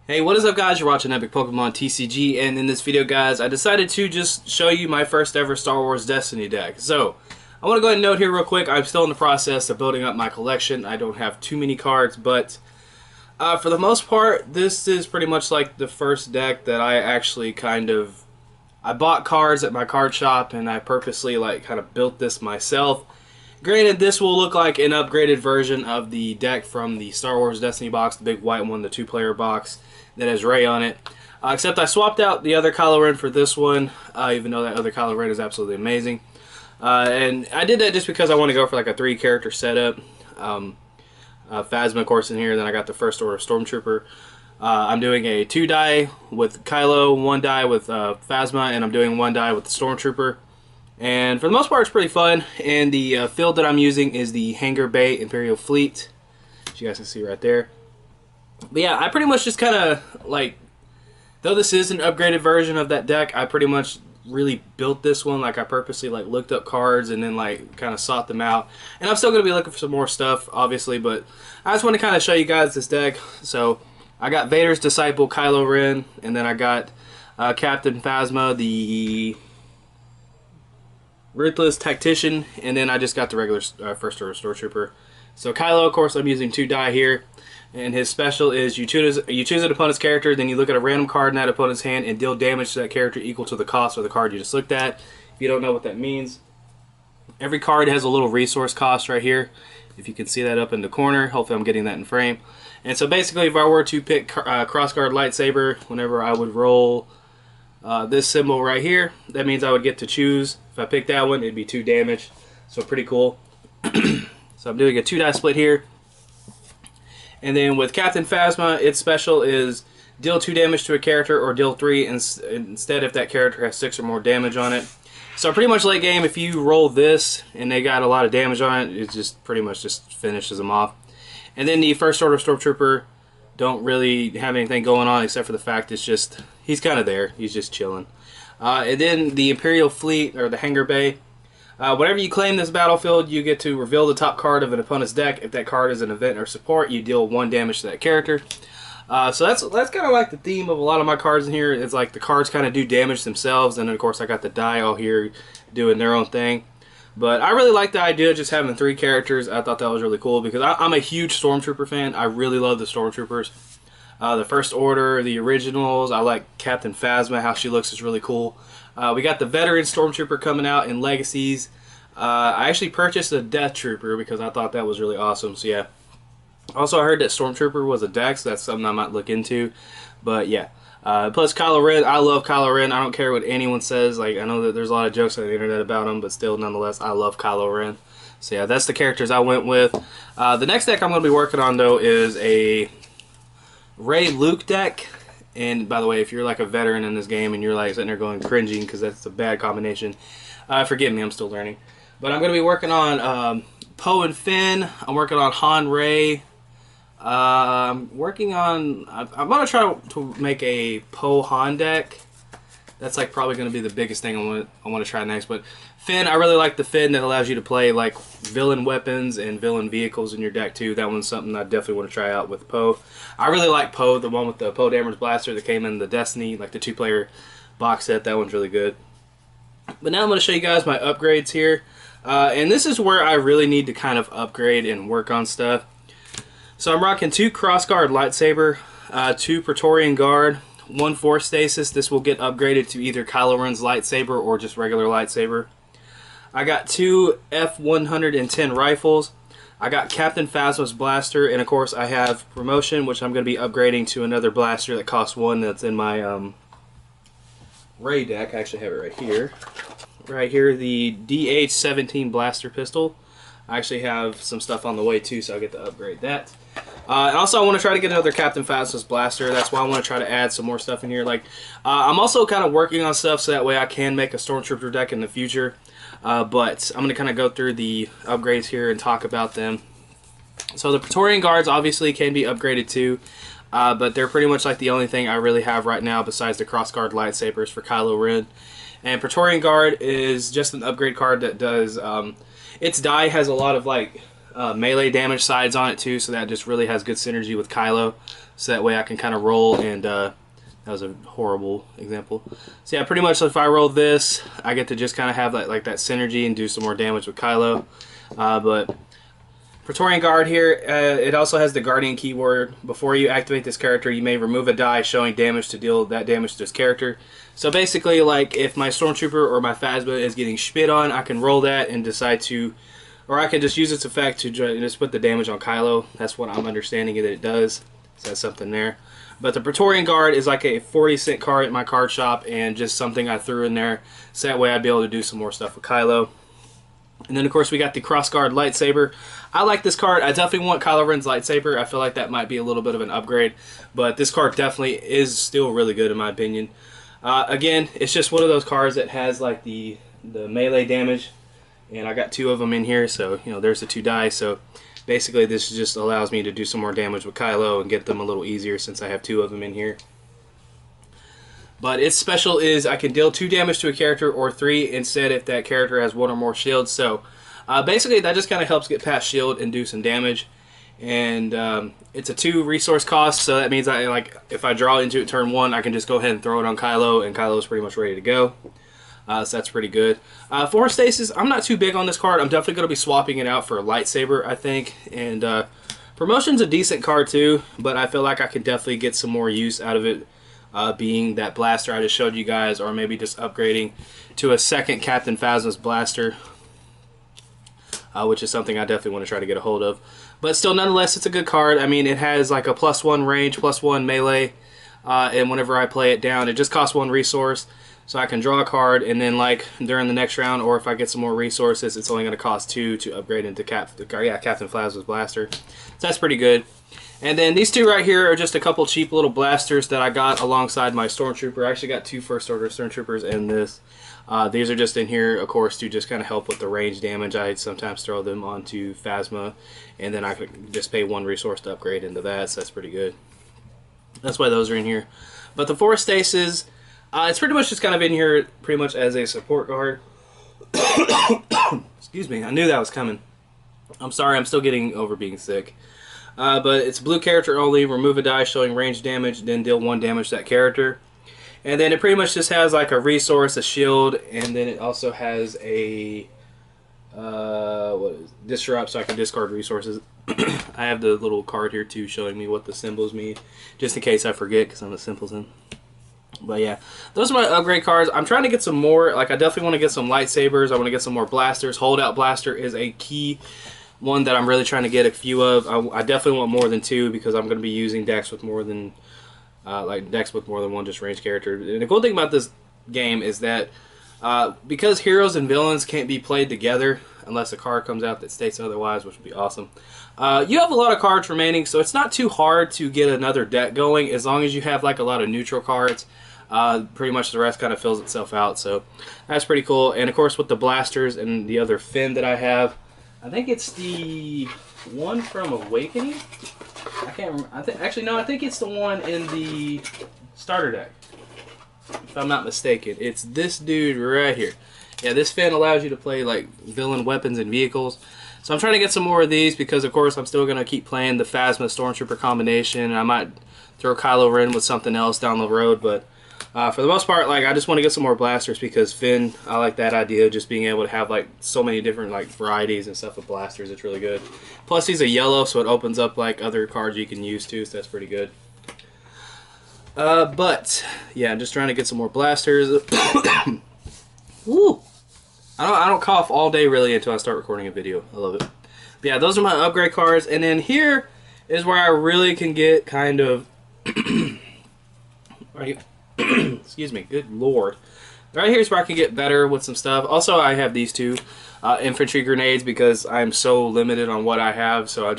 Hey, what is up guys? You're watching Epic Pokemon TCG, and in this video guys, I decided to just show you my first ever Star Wars Destiny deck. So, I want to go ahead and note here real quick, I'm still in the process of building up my collection. I don't have too many cards, but for the most part, this is pretty much like the first deck that I actually I bought cards at my card shop, and I purposely kind of built this myself. Granted, this will look like an upgraded version of the deck from the Star Wars Destiny box, the big white one, the two-player box that has Rey on it. Except I swapped out the other Kylo Ren for this one, even though that other Kylo Ren is absolutely amazing. And I did that just because I want to go for like a 3-character setup. Phasma, of course, in here. Then I got the First Order Stormtrooper. I'm doing a 2-die with Kylo, 1-die with Phasma, and I'm doing 1-die with the Stormtrooper. And for the most part, it's pretty fun. And the field that I'm using is the Hangar Bay Imperial Fleet, which you guys can see right there. But yeah, I pretty much just kind of, though this is an upgraded version of that deck, I pretty much really built this one. I purposely, looked up cards and then, kind of sought them out. And I'm still going to be looking for some more stuff, obviously, but I just want to kind of show you guys this deck. So, I got Vader's Disciple, Kylo Ren, and then I got Captain Phasma, the Ruthless Tactician, and then I just got the regular First Order Stormtrooper. So Kylo, of course, I'm using 2-die here, and his special is you choose an opponent's character, then you look at a random card in that opponent's hand and deal damage to that character equal to the cost of the card you just looked at. If you don't know what that means, every card has a little resource cost right here. If you can see that up in the corner, hopefully I'm getting that in frame. And so basically, if I were to pick Crossguard Lightsaber, whenever I would roll this symbol right here, that means I would get to choose. If I pick that one, it'd be 2 damage. So pretty cool. So I'm doing a 2-die split here. And then with Captain Phasma, its special is deal 2 damage to a character or deal 3 instead if that character has 6 or more damage on it. So pretty much late game, if you roll this and they got a lot of damage on it, it just pretty much just finishes them off. And then the First Order Stormtrooper don't really have anything going on except for the fact it's just, he's kind of there. He's just chilling. And then the Imperial Fleet, or the Hangar Bay. Whenever you claim this battlefield, you get to reveal the top card of an opponent's deck. If that card is an event or support, you deal 1 damage to that character. So that's kind of like the theme of a lot of my cards in here. It's like the cards kind of do damage themselves, and then of course I got the die all here doing their own thing. But I really like the idea of just having 3 characters. I thought that was really cool because I'm a huge Stormtrooper fan. I really love the Stormtroopers. The First Order, the originals. I like Captain Phasma. How she looks is really cool. We got the Veteran Stormtrooper coming out in Legacies. I actually purchased a Death Trooper because I thought that was really awesome. So yeah. Also, I heard that Stormtrooper was a deck, so that's something I might look into. But yeah. Plus Kylo Ren. I love Kylo Ren. I don't care what anyone says. I know that there's a lot of jokes on the internet about him, but still, nonetheless, I love Kylo Ren. So yeah, that's the characters I went with. The next deck I'm going to be working on, though, is a Rey Luke deck. And by the way, if you're a veteran in this game and you're sitting there going cringing because that's a bad combination, forgive me, I'm still learning. But I'm going to be working on Poe and Finn. I'm working on Han Rey. I'm working on. I'm going to try to make a Poe Han deck. That's probably going to be the biggest thing I want to try next. But Finn, I really like the Finn that allows you to play villain weapons and villain vehicles in your deck too. That one's something I definitely want to try out with Poe. I really like Poe, the one with the Poe Dameron's Blaster that came in the Destiny, the 2-player box set. That one's really good. But now I'm going to show you guys my upgrades here. And this is where I really need to kind of upgrade and work on stuff. So I'm rocking 2 Crossguard Lightsaber, 2 Praetorian Guard, 1 Force Stasis. This will get upgraded to either Kylo Ren's lightsaber or just regular lightsaber. I got 2 F-110 rifles. I got Captain Phasma's blaster, and of course I have promotion, which I'm going to be upgrading to another blaster that costs 1 that's in my Rey deck. I actually have it right here. Right here, the DH-17 blaster pistol. I actually have some stuff on the way too, so I'll get to upgrade that. And also, I want to try to get another Captain Phasma's blaster. That's why I want to try to add some more stuff in here. I'm also kind of working on stuff so that way I can make a Stormtrooper deck in the future. But I'm going to kind of go through the upgrades here and talk about them. So the Praetorian Guards obviously can be upgraded too. But they're pretty much the only thing I really have right now besides the Crossguard Lightsabers for Kylo Ren. And Praetorian Guard is just an upgrade card that does... its die has a lot of melee damage sides on it too, so that just really has good synergy with Kylo. So that way I can kind of roll and that was a horrible example. So yeah, pretty much if I roll this, I get to just kind of have that that synergy and do some more damage with Kylo. But Praetorian Guard here, it also has the Guardian keyword. Before you activate this character, you may remove a die showing damage to deal that damage to this character. So basically, like if my Stormtrooper or my Phasma is getting spit on, I can roll that and decide to, or I can just use its effect to just put the damage on Kylo. That's what I'm understanding that it does. So that's something there. But the Praetorian Guard is like a 40-cent card at my card shop and just something I threw in there. So that way I'd be able to do some more stuff with Kylo. And then of course we got the Crossguard Lightsaber. I like this card. I definitely want Kylo Ren's lightsaber. I feel like that might be a little bit of an upgrade. But this card definitely is still really good in my opinion. Again, it's just one of those cards that has like the melee damage. And I got 2 of them in here, so you know there's the 2 die. So basically this just allows me to do some more damage with Kylo and get them a little easier since I have 2 of them in here. But its special is I can deal 2 damage to a character or 3 instead if that character has 1 or more shields. So basically that just kind of helps get past shield and do some damage. And it's a 2 resource cost, so that means if I draw into it turn 1, I can just go ahead and throw it on Kylo, and Kylo's pretty much ready to go. So that's pretty good. For Stasis, I'm not too big on this card. I'm definitely going to be swapping it out for a lightsaber, I think. And Promotion's a decent card too, but I feel like I can definitely get some more use out of it. Being that blaster I just showed you guys, or maybe just upgrading to a second Captain Phasma's blaster, which is something I definitely want to try to get a hold of. But still, nonetheless, it's a good card. I mean, it has like a +1 range, +1 melee, and whenever I play it down, it just costs 1 resource. So I can draw a card, and then like during the next round, or if I get some more resources, it's only going to cost 2 to upgrade into Captain Phasma's blaster. So that's pretty good. And then these 2 right here are just a couple cheap little blasters that I got alongside my Stormtrooper. I actually got 2 First Order Stormtroopers and this. These are just in here, of course, to just kind of help with the range damage. I sometimes throw them onto Phasma, and then I could just pay 1 resource to upgrade into that, so that's pretty good. That's why those are in here. But the Force Stasis, it's pretty much just kind of in here pretty much as a support guard. Excuse me, I knew that was coming. I'm sorry, I'm still getting over being sick. But it's blue character only, remove a die showing range damage, then deal 1 damage to that character. And then it pretty much just has like a resource, a shield, and then it also has a disrupt, so I can discard resources. I have the little card here too showing me what the symbols mean, just in case I forget because I'm a simpleton. But yeah, those are my upgrade cards. I'm trying to get some more. Like I definitely want to get some lightsabers. I want to get some more blasters. Holdout blaster is a key one that I'm really trying to get a few of. I definitely want more than 2 because I'm going to be using decks with more than one just range character. And the cool thing about this game is that because heroes and villains can't be played together unless a card comes out that states otherwise, which would be awesome. You have a lot of cards remaining, so it's not too hard to get another deck going as long as you have like a lot of neutral cards. Pretty much the rest kind of fills itself out, so that's pretty cool. And of course with the blasters and the other Finn that I have, I think it's the one from Awakening. I can't remember. I think it's the one in the starter deck, if I'm not mistaken. It's this dude right here. Yeah, this Finn allows you to play like villain weapons and vehicles. So I'm trying to get some more of these because, of course, I'm still going to keep playing the Phasma Stormtrooper combination. I might throw Kylo Ren with something else down the road, but for the most part, like I just want to get some more blasters because Finn, I like that idea of just being able to have like so many different like varieties and stuff with blasters. It's really good. Plus, he's a yellow, so it opens up like other cards you can use too. So that's pretty good. But yeah, I'm just trying to get some more blasters. Woo! I don't cough all day really until I start recording a video. I love it. But yeah, those are my upgrade cards, and then here is where I really can get kind of. Excuse me, good lord. Right here is where I can get better with some stuff. Also, I have these 2 infantry grenades because I'm so limited on what I have. So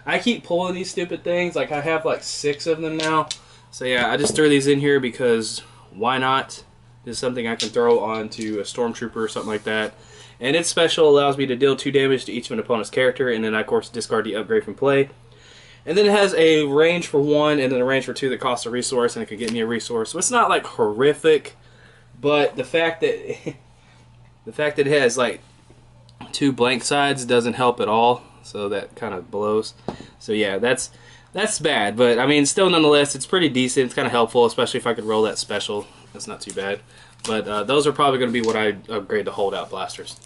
I keep pulling these stupid things. Like I have like 6 of them now. So yeah, I just threw these in here because why not? This is something I can throw onto a Stormtrooper or something like that. And its special allows me to deal 2 damage to each of an opponent's character, and then I, of course, discard the upgrade from play. And then it has a range for 1 and then a range for 2 that costs a resource, and it could get me a resource. So it's not like horrific, but the fact that it has like 2 blank sides doesn't help at all. so that kind of blows. So yeah, that's bad, but I mean, still nonetheless, it's pretty decent. It's kind of helpful, especially if I could roll that special. That's not too bad. But those are probably going to be what I upgrade to holdout blasters.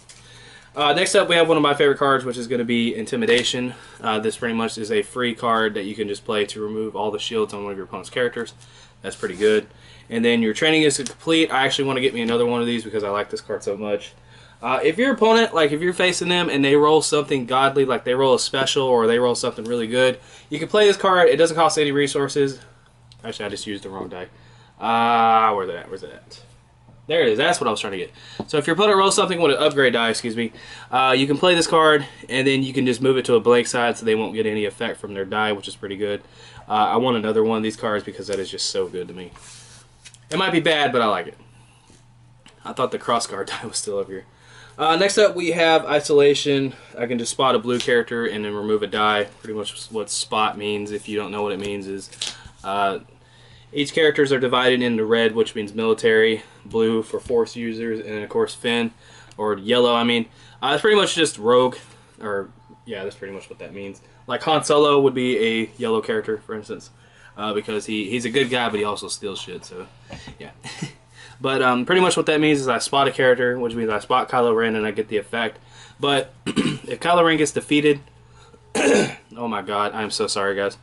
Next up, we have one of my favorite cards, which is going to be Intimidation. This pretty much is a free card that you can just play to remove all the shields on one of your opponent's characters. That's pretty good. And then your training is complete. I actually want to get me another one of these because I like this card so much. If your opponent, like if you're facing them and they roll something godly, like they roll a special or they roll something really good, you can play this card. It doesn't cost any resources. Actually, I just used the wrong die. Where's it at? Where's it at? There it is. That's what I was trying to get. So if your opponent rolls something with an upgrade die, excuse me, you can play this card, and then you can just move it to a blank side so they won't get any effect from their die, which is pretty good. I want another one of these cards because that is just so good to me. It might be bad, but I like it. I thought the cross guard die was still up here. Next up, we have Isolation. I can just spot a blue character and then remove a die. Pretty much what spot means, if you don't know what it means, is each characters are divided into red, which means military, blue for force users, and then of course Finn, or yellow, I mean. It's pretty much just rogue, or yeah, that's pretty much what that means. Like Han Solo would be a yellow character, for instance, because he's a good guy, but he also steals shit, so yeah. But pretty much what that means is I spot a character, which means I spot Kylo Ren and I get the effect. But if Kylo Ren gets defeated, oh my god, I'm so sorry guys.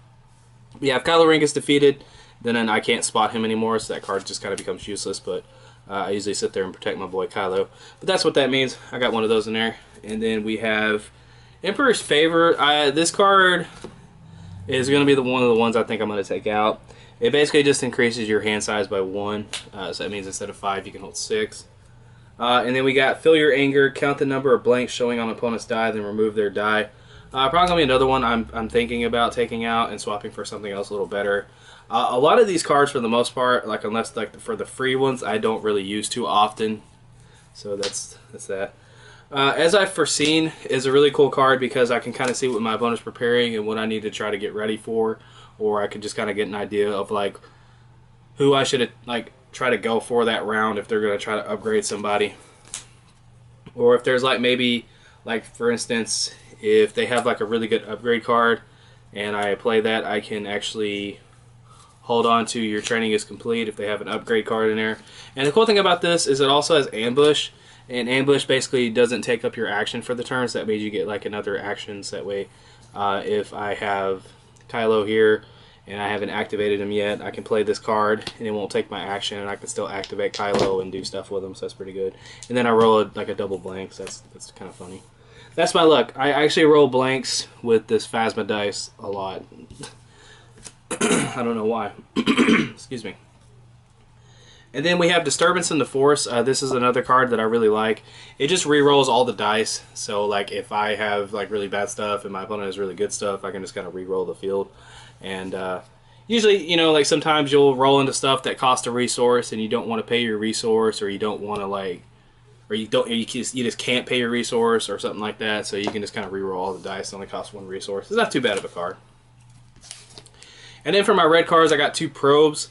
Yeah, if Kylo Ren gets defeated, then I can't spot him anymore, so that card just kind of becomes useless. But I usually sit there and protect my boy Kylo. But that's what that means. I got one of those in there. And then we have Emperor's Favor. This card is going to be one of the ones I think I'm going to take out. It basically just increases your hand size by 1. So that means instead of 5, you can hold 6. And then we got Feel Your Anger. Count the number of blanks showing on opponent's die, then remove their die. Probably going to be another one I'm thinking about taking out and swapping for something else a little better. A lot of these cards, for the most part, like unless like for the free ones, I don't really use too often. So that's that. As I've Foreseen is a really cool card because I can kind of see what my opponent's preparing and what I need to try to get ready for, or I could just kind of get an idea of like who I should like try to go for that round if they're going to try to upgrade somebody, or if there's like maybe like for instance if they have like a really good upgrade card and I play that, I can actually hold on to your training is complete if they have an upgrade card in there. And the cool thing about this is it also has ambush, and ambush basically doesn't take up your action for the turn, so that means you get like another actions. That way if I have Kylo here and I haven't activated him yet, I can play this card and it won't take my action, and I can still activate Kylo and do stuff with him, so that's pretty good. And then I roll like a double blank, so that's kind of funny. That's my luck. I actually roll blanks with this Phasma dice a lot. I don't know why. Excuse me. And then we have Disturbance in the Force. This is another card that I really like. It just re-rolls all the dice. So like if I have like really bad stuff and my opponent has really good stuff, I can just kind of re-roll the field. And usually, you know, like sometimes you'll roll into stuff that costs a resource and you don't want to pay your resource, or you don't want to like, or you just can't pay your resource or something like that. So you can just kind of re-roll all the dice. It only costs 1 resource. It's not too bad of a card. And then for my red cards, I got 2 probes.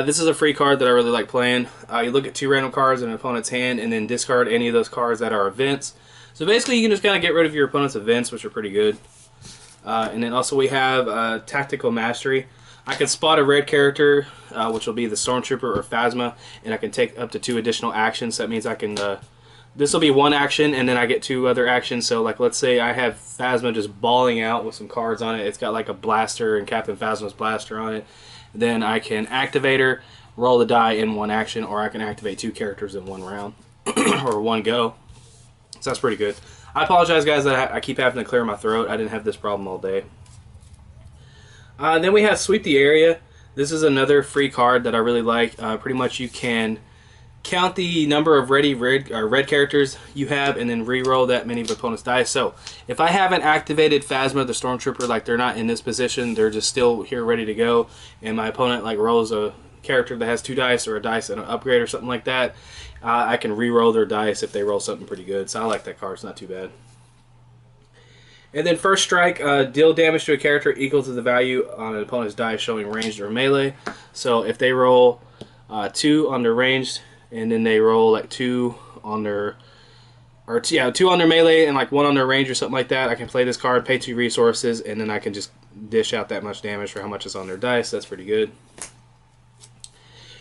This is a free card that I really like playing. You look at 2 random cards in an opponent's hand and then discard any of those cards that are events. So basically you can just kind of get rid of your opponent's events, which are pretty good. And then also we have Tactical Mastery. I can spot a red character, which will be the Stormtrooper or Phasma, and I can take up to 2 additional actions. That means I can... this will be 1 action, and then I get 2 other actions. So, like, let's say I have Phasma just balling out with some cards on it. It's got, like, a blaster and Captain Phasma's blaster on it. Then I can activate her, roll the die in 1 action, or I can activate 2 characters in 1 round, or 1 go. So that's pretty good. I apologize, guys, that I keep having to clear my throat. I didn't have this problem all day. Then we have Sweep the Area. This is another free card that I really like. Pretty much you can count the number of red characters you have and then re-roll that many of the opponent's dice. So if I haven't activated Phasma the Stormtrooper, like they're not in this position, they're just still here ready to go, and my opponent like rolls a character that has 2 dice or a dice and an upgrade or something like that, I can re-roll their dice if they roll something pretty good. So I like that card. It's not too bad. And then First Strike, deal damage to a character equal to the value on an opponent's die showing ranged or melee. So if they roll 2 on their ranged, and then they roll like 2 on their or yeah, 2 on their melee and like 1 on their range or something like that, I can play this card, pay 2 resources, and then I can just dish out that much damage for how much is on their dice. That's pretty good.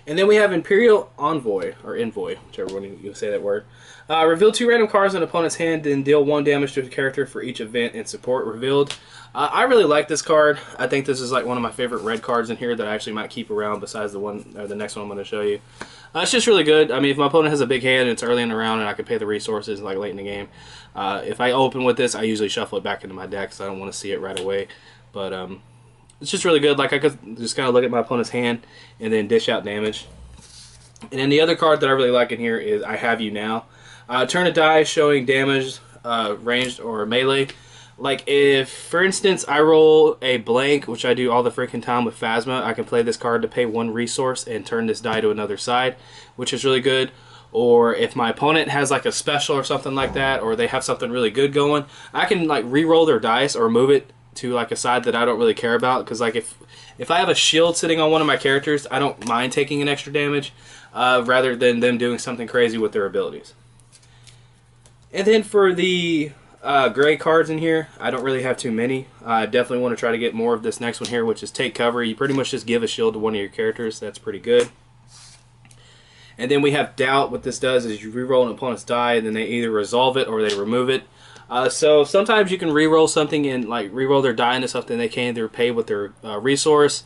And then we have Imperial Envoy, or Envoy, whichever one you say that word. Reveal 2 random cards in an opponent's hand, then deal 1 damage to a character for each event and support revealed. I really like this card. I think this is like one of my favorite red cards in here that I actually might keep around besides the one or the next one I'm going to show you. It's just really good. I mean, if my opponent has a big hand and it's early in the round and I can pay the resources like late in the game, if I open with this, I usually shuffle it back into my deck because I don't want to see it right away. But it's just really good. Like I could just kind of look at my opponent's hand and then dish out damage. And then the other card that I really like in here is I Have You Now. Turn a die showing damage, ranged or melee. Like if, for instance, I roll a blank, which I do all the freaking time with Phasma, I can play this card to pay 1 resource and turn this die to another side, which is really good. Or if my opponent has like a special or something like that, or they have something really good going, I can like re-roll their dice or move it to like a side that I don't really care about. Because like if I have a shield sitting on one of my characters, I don't mind taking an extra damage, rather than them doing something crazy with their abilities. And then for the gray cards in here, I don't really have too many. I definitely want to try to get more of this next one here, which is Take Cover. You pretty much just give a shield to one of your characters. That's pretty good. And then we have Doubt. What this does is you reroll an opponent's die, and then they either resolve it or they remove it. So sometimes you can reroll something and like reroll their die into something they can either pay with their resource.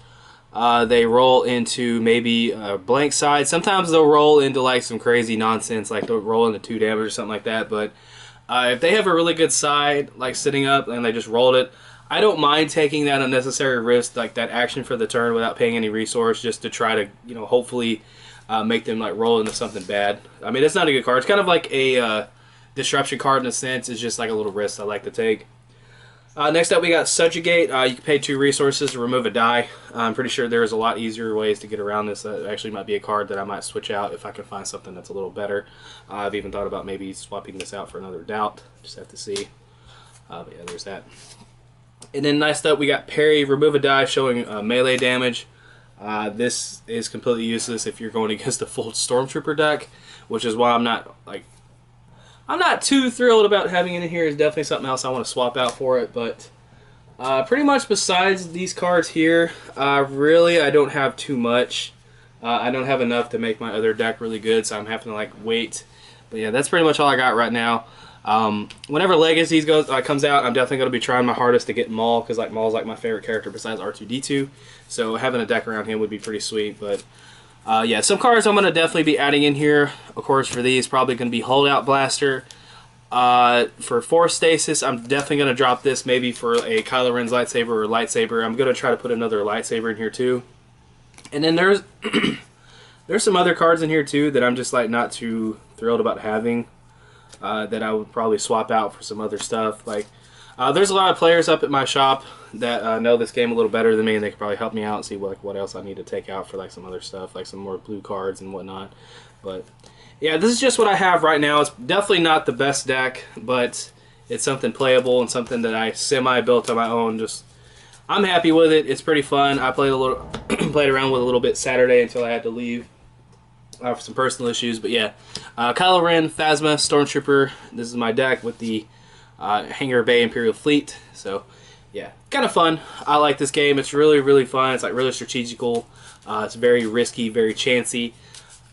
They roll into maybe a blank side. Sometimes they'll roll into like some crazy nonsense, like they'll roll into 2 damage or something like that. But if they have a really good side, like sitting up, and they just rolled it, I don't mind taking that unnecessary risk, like that action for the turn without paying any resource, just to try to, you know, hopefully make them like roll into something bad. I mean, it's not a good card. It's kind of like a disruption card in a sense. It's just like a little risk I like to take. Next up, we got Subjugate. You can pay 2 resources to remove a die. I'm pretty sure there's a lot easier ways to get around this. That actually might be a card that I might switch out if I can find something that's a little better. I've even thought about maybe swapping this out for another Doubt. Just have to see. But yeah, there's that. And then next up, we got Parry. Remove a die showing melee damage. This is completely useless if you're going against a full Stormtrooper deck, which is why I'm not too thrilled about having it in here. It's definitely something else I want to swap out for it, but pretty much besides these cards here, really I don't have too much. I don't have enough to make my other deck really good, so I'm having to like wait. But yeah, that's pretty much all I got right now. Whenever Legacies comes out, I'm definitely going to be trying my hardest to get Maul, because like Maul's like my favorite character besides R2-D2. So having a deck around him would be pretty sweet, but yeah, some cards I'm going to definitely be adding in here. Of course, for these, probably going to be Holdout Blaster. For Force Stasis, I'm definitely going to drop this maybe for a Kylo Ren's lightsaber or lightsaber. I'm going to try to put another lightsaber in here too. And then there's there's some other cards in here too that I'm just like not too thrilled about having. That I would probably swap out for some other stuff. Like there's a lot of players up at my shop that know this game a little better than me, and they could probably help me out and see what else I need to take out for like some other stuff, like some more blue cards and whatnot. But yeah, this is just what I have right now. It's definitely not the best deck, but it's something playable and something that I semi-built on my own. Just I'm happy with it. It's pretty fun. I played played around with it a little bit Saturday until I had to leave for some personal issues. But yeah, Kylo Ren, Phasma, Stormtrooper. This is my deck with the Hangar Bay Imperial Fleet. So yeah, kind of fun. I like this game. It's really, really fun. It's like really strategical. It's very risky, very chancy.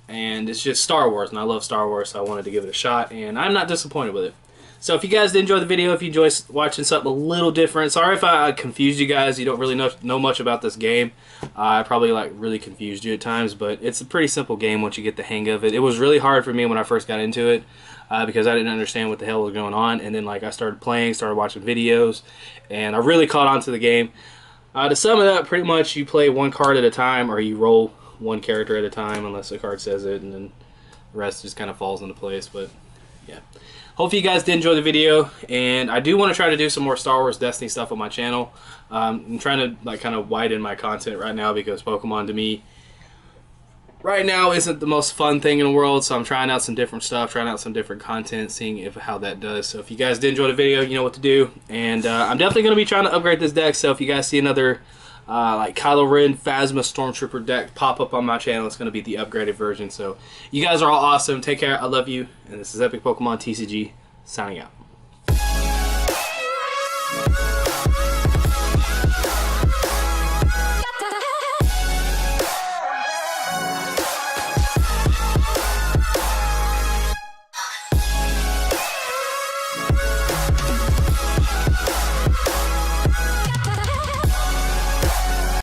And it's just Star Wars, and I love Star Wars, so I wanted to give it a shot, and I'm not disappointed with it. So if you guys did enjoy the video, if you enjoy watching something a little different, sorry if I confused you guys. You don't really know much about this game. I probably like really confused you at times, but it's a pretty simple game once you get the hang of it. It was really hard for me when I first got into it because I didn't understand what the hell was going on, and then like I started playing, started watching videos, and I really caught on to the game. To sum it up, pretty much you play one card at a time, or you roll one character at a time unless the card says it, and then the rest just kind of falls into place. But yeah, hopefully you guys did enjoy the video, and I do want to try to do some more Star Wars Destiny stuff on my channel. I'm trying to like kind of widen my content right now because Pokemon to me right now isn't the most fun thing in the world, so I'm trying out some different stuff, trying out some different content, seeing how that does. So if you guys did enjoy the video, you know what to do, and I'm definitely going to be trying to upgrade this deck. So if you guys see another like Kylo Ren, Phasma, Stormtrooper deck pop up on my channel, it's going to be the upgraded version. So you guys are all awesome. Take care. I love you. And this is Epic Pokemon TCG. signing out.